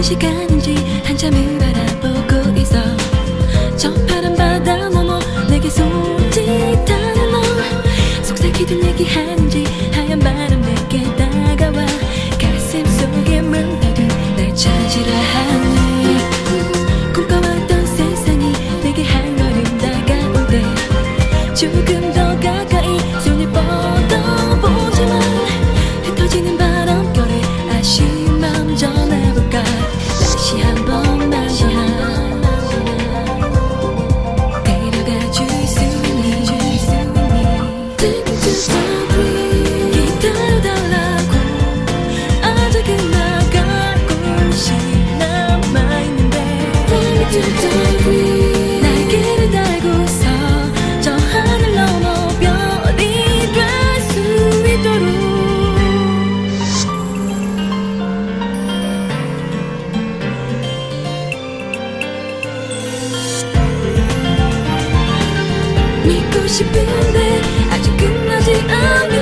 시간인지 한참을 바라보고 있어. 저 파란 바다 넘어 내게 손짓하는 너, 속삭이듯 얘기하는지 하얀 바람 내게 다가와 가슴 속에 묻어둔 날 찾으라 하니, 꿈꿔왔던 세상이 내게 한 걸음 다가올 때 조금 더 가까이 손을 뻗어보지만 흩어지는 바람결에 아쉬운 마음 전해볼까. 다시 한 번만 데려가 줄 수 있니. Take me to the bridge. 기다려달라고 아직은 나갈 곳이 남아있는데. Take me to the bridge. 날개를 달고서 저 하늘 넘어 별이 될 수 있도록. 믿고 싶은데 아직 끝나지 않아.